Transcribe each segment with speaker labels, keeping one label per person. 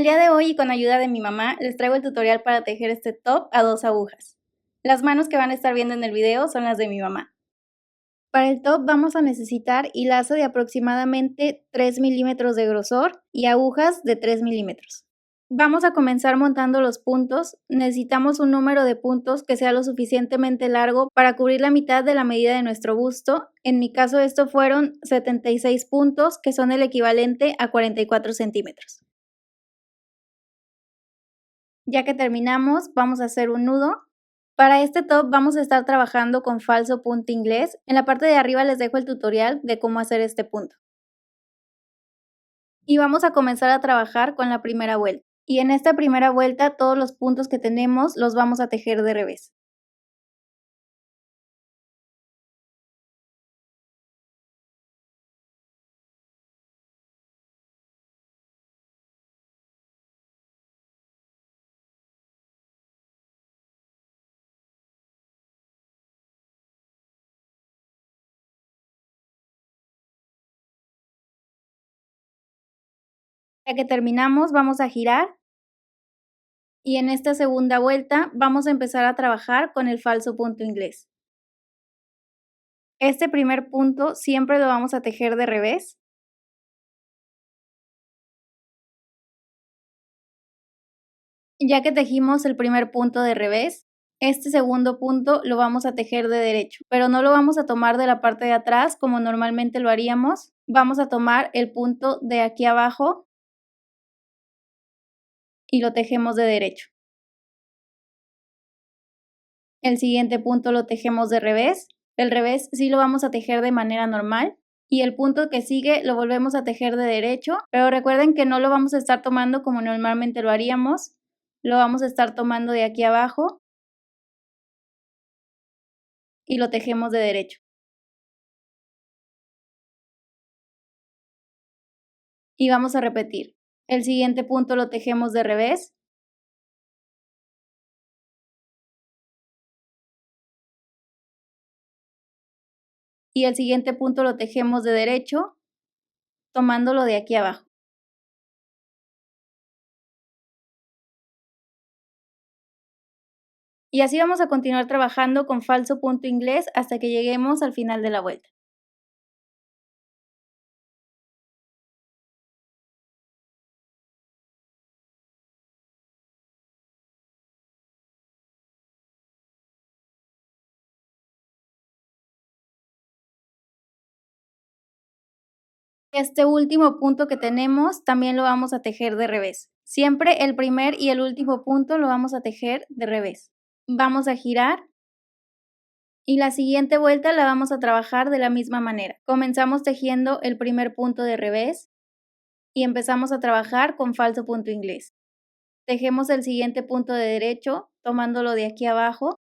Speaker 1: El día de hoy y con ayuda de mi mamá les traigo el tutorial para tejer este top a 2 agujas. Las manos que van a estar viendo en el video son las de mi mamá. Para el top vamos a necesitar hilazo de aproximadamente 3 milímetros de grosor y agujas de 3 milímetros. Vamos a comenzar montando los puntos. Necesitamos un número de puntos que sea lo suficientemente largo para cubrir la mitad de la medida de nuestro busto. En mi caso esto fueron 76 puntos, que son el equivalente a 44 centímetros. Ya que terminamos, vamos a hacer un nudo. Para este top vamos a estar trabajando con falso punto inglés. En la parte de arriba les dejo el tutorial de cómo hacer este punto. Y vamos a comenzar a trabajar con la primera vuelta. Y en esta primera vuelta todos los puntos que tenemos los vamos a tejer de revés. Ya que terminamos, vamos a girar. Y en esta segunda vuelta vamos a empezar a trabajar con el falso punto inglés. Este primer punto siempre lo vamos a tejer de revés. Ya que tejimos el primer punto de revés, este segundo punto lo vamos a tejer de derecho, pero no lo vamos a tomar de la parte de atrás como normalmente lo haríamos. Vamos a tomar el punto de aquí abajo y lo tejemos de derecho. El siguiente punto lo tejemos de revés. El revés sí lo vamos a tejer de manera normal. Y el punto que sigue lo volvemos a tejer de derecho, pero recuerden que no lo vamos a estar tomando como normalmente lo haríamos. Lo vamos a estar tomando de aquí abajo y lo tejemos de derecho. Y vamos a repetir. El siguiente punto lo tejemos de revés. Y el siguiente punto lo tejemos de derecho, tomándolo de aquí abajo. Y así vamos a continuar trabajando con falso punto inglés hasta que lleguemos al final de la vuelta. Este último punto que tenemos también lo vamos a tejer de revés. Siempre el primer y el último punto lo vamos a tejer de revés. Vamos a girar y la siguiente vuelta la vamos a trabajar de la misma manera. Comenzamos tejiendo el primer punto de revés y empezamos a trabajar con falso punto inglés. Tejemos el siguiente punto de derecho tomándolo de aquí abajo.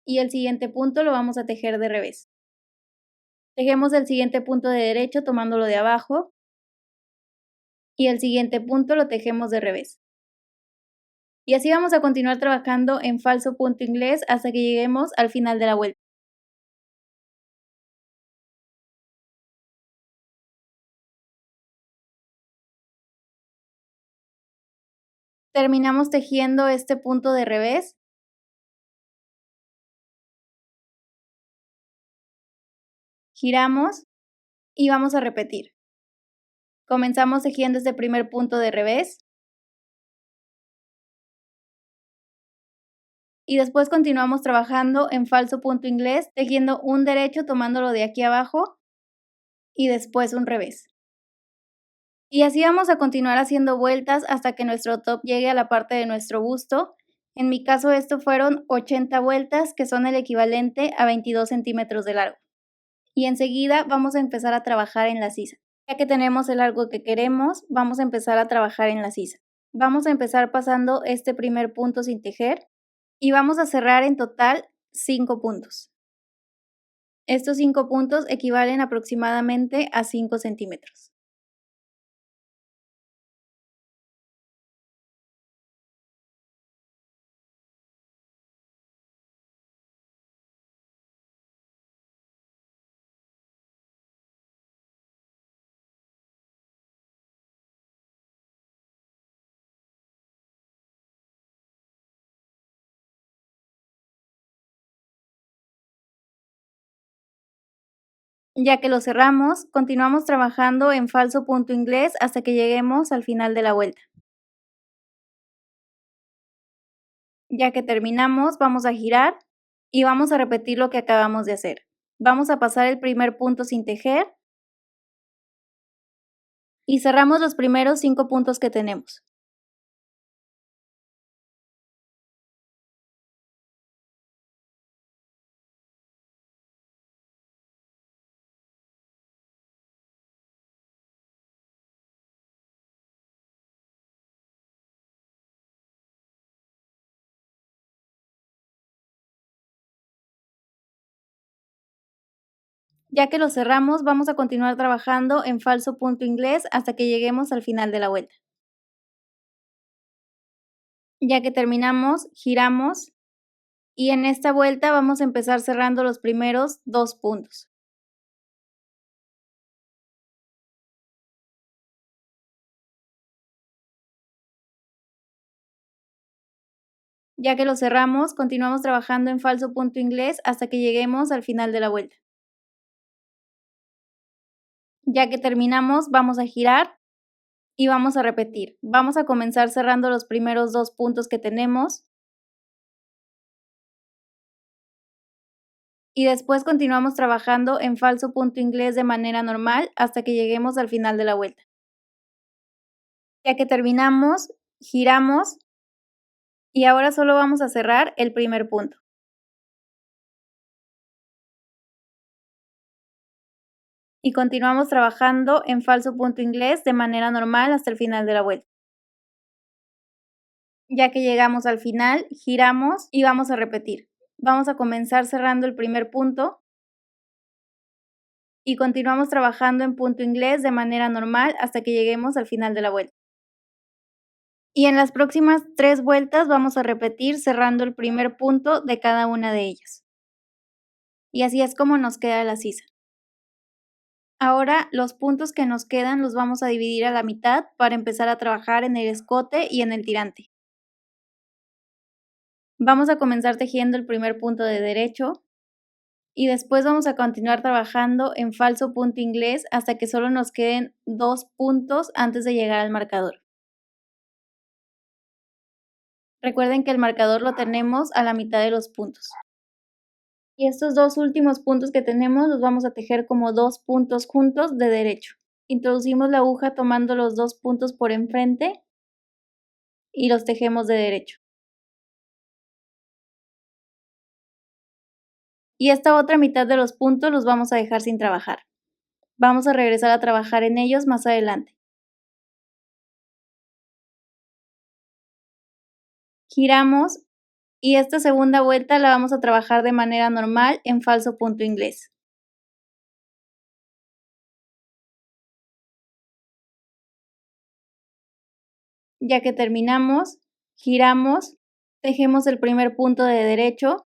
Speaker 1: Y el siguiente punto lo vamos a tejer de revés. Tejemos el siguiente punto de derecho tomándolo de abajo y el siguiente punto lo tejemos de revés. Y así vamos a continuar trabajando en falso punto inglés hasta que lleguemos al final de la vuelta. Terminamos tejiendo este punto de revés. Giramos y vamos a repetir. Comenzamos tejiendo este primer punto de revés. Y después continuamos trabajando en falso punto inglés, tejiendo un derecho tomándolo de aquí abajo y después un revés. Y así vamos a continuar haciendo vueltas hasta que nuestro top llegue a la parte de nuestro busto. En mi caso esto fueron 80 vueltas, que son el equivalente a 22 centímetros de largo. Y enseguida vamos a empezar a trabajar en la sisa. Ya que tenemos el largo que queremos, vamos a empezar a trabajar en la sisa. Vamos a empezar pasando este primer punto sin tejer y vamos a cerrar en total 5 puntos. Estos 5 puntos equivalen aproximadamente a 5 centímetros. Ya que lo cerramos, continuamos trabajando en falso punto inglés hasta que lleguemos al final de la vuelta. Ya que terminamos, vamos a girar y vamos a repetir lo que acabamos de hacer. Vamos a pasar el primer punto sin tejer y cerramos los primeros 5 puntos que tenemos. Ya que lo cerramos, vamos a continuar trabajando en falso punto inglés hasta que lleguemos al final de la vuelta. Ya que terminamos, giramos y en esta vuelta vamos a empezar cerrando los primeros 2 puntos. Ya que lo cerramos, continuamos trabajando en falso punto inglés hasta que lleguemos al final de la vuelta. Ya que terminamos, vamos a girar y vamos a repetir. Vamos a comenzar cerrando los primeros 2 puntos que tenemos y después continuamos trabajando en falso punto inglés de manera normal hasta que lleguemos al final de la vuelta. Ya que terminamos, giramos y ahora solo vamos a cerrar el primer punto. Y continuamos trabajando en falso punto inglés de manera normal hasta el final de la vuelta. Ya que llegamos al final, giramos y vamos a repetir. Vamos a comenzar cerrando el primer punto y continuamos trabajando en punto inglés de manera normal hasta que lleguemos al final de la vuelta. Y en las próximas 3 vueltas vamos a repetir cerrando el primer punto de cada una de ellas. Y así es como nos queda la sisa. Ahora los puntos que nos quedan los vamos a dividir a la mitad para empezar a trabajar en el escote y en el tirante. Vamos a comenzar tejiendo el primer punto de derecho y después vamos a continuar trabajando en falso punto inglés hasta que solo nos queden 2 puntos antes de llegar al marcador. Recuerden que el marcador lo tenemos a la mitad de los puntos. Y estos 2 últimos puntos que tenemos los vamos a tejer como 2 puntos juntos de derecho. Introducimos la aguja tomando los 2 puntos por enfrente y los tejemos de derecho. Y esta otra mitad de los puntos los vamos a dejar sin trabajar. Vamos a regresar a trabajar en ellos más adelante. Giramos y esta segunda vuelta la vamos a trabajar de manera normal en falso punto inglés. Ya que terminamos, giramos, tejemos el primer punto de derecho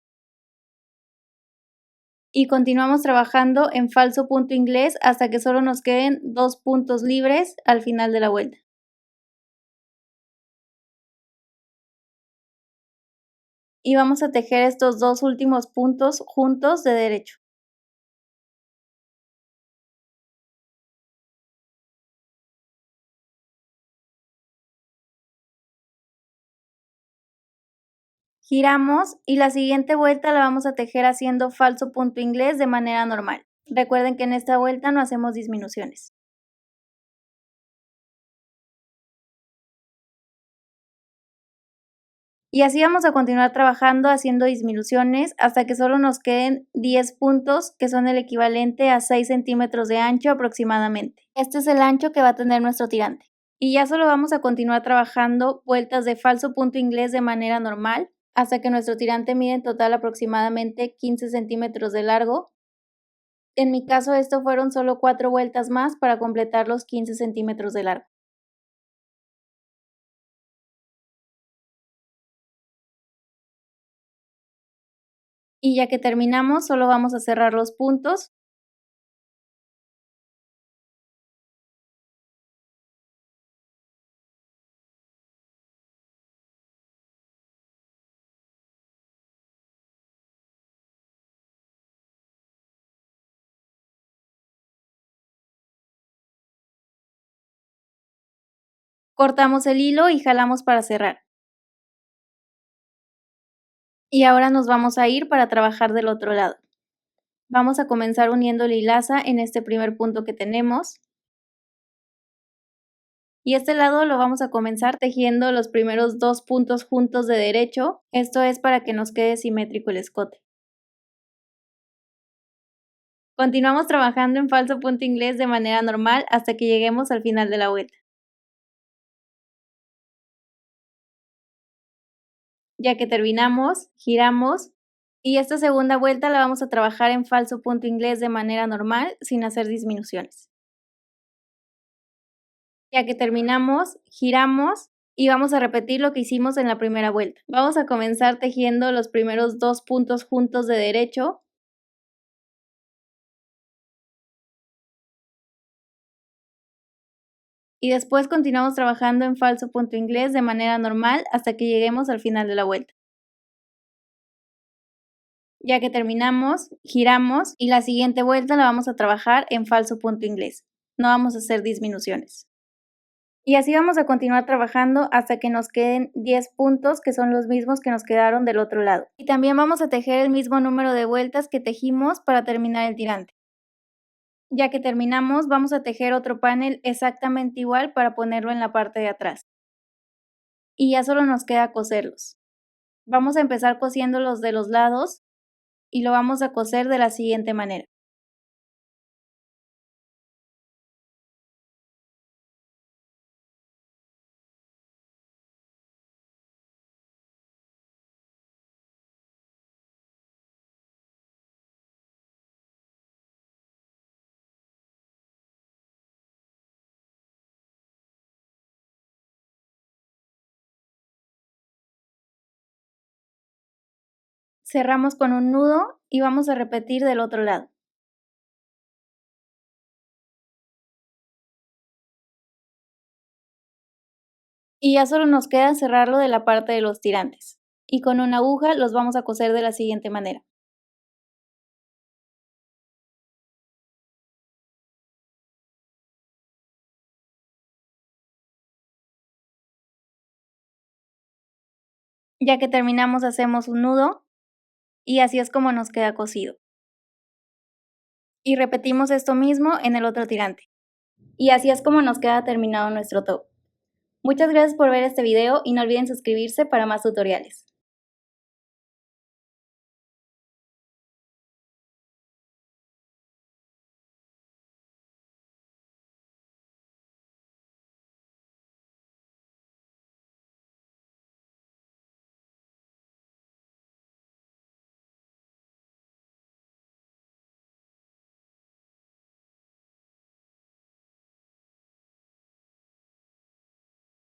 Speaker 1: y continuamos trabajando en falso punto inglés hasta que solo nos queden 2 puntos libres al final de la vuelta. Y vamos a tejer estos 2 últimos puntos juntos de derecho. Giramos y la siguiente vuelta la vamos a tejer haciendo falso punto inglés de manera normal. Recuerden que en esta vuelta no hacemos disminuciones. Y así vamos a continuar trabajando haciendo disminuciones hasta que solo nos queden 10 puntos, que son el equivalente a 6 centímetros de ancho aproximadamente. Este es el ancho que va a tener nuestro tirante. Y ya solo vamos a continuar trabajando vueltas de falso punto inglés de manera normal hasta que nuestro tirante mide en total aproximadamente 15 centímetros de largo. En mi caso, esto fueron solo 4 vueltas más para completar los 15 centímetros de largo. Y ya que terminamos, solo vamos a cerrar los puntos Cortamos el hilo y jalamos para cerrar. Y ahora nos vamos a ir para trabajar del otro lado. Vamos a comenzar uniendo la hilaza en este primer punto que tenemos. Y este lado lo vamos a comenzar tejiendo los primeros 2 puntos juntos de derecho, esto es para que nos quede simétrico el escote. Continuamos trabajando en falso punto inglés de manera normal hasta que lleguemos al final de la vuelta. Ya que terminamos, giramos y esta segunda vuelta la vamos a trabajar en falso punto inglés de manera normal sin hacer disminuciones. Ya que terminamos, giramos y vamos a repetir lo que hicimos en la primera vuelta. Vamos a comenzar tejiendo los primeros 2 puntos juntos de derecho. Y después continuamos trabajando en falso punto inglés de manera normal hasta que lleguemos al final de la vuelta. Ya que terminamos, giramos y la siguiente vuelta la vamos a trabajar en falso punto inglés. No vamos a hacer disminuciones. Y así vamos a continuar trabajando hasta que nos queden 10 puntos que son los mismos que nos quedaron del otro lado. Y también vamos a tejer el mismo número de vueltas que tejimos para terminar el tirante. Ya que terminamos, vamos a tejer otro panel exactamente igual para ponerlo en la parte de atrás. Y ya solo nos queda coserlos. Vamos a empezar cosiendo los de los lados y lo vamos a coser de la siguiente manera. Cerramos con un nudo y vamos a repetir del otro lado. Y ya solo nos queda cerrarlo de la parte de los tirantes. Y con una aguja los vamos a coser de la siguiente manera. Ya que terminamos hacemos un nudo y así es como nos queda cosido. Y repetimos esto mismo en el otro tirante. Y así es como nos queda terminado nuestro top. Muchas gracias por ver este video y no olviden suscribirse para más tutoriales.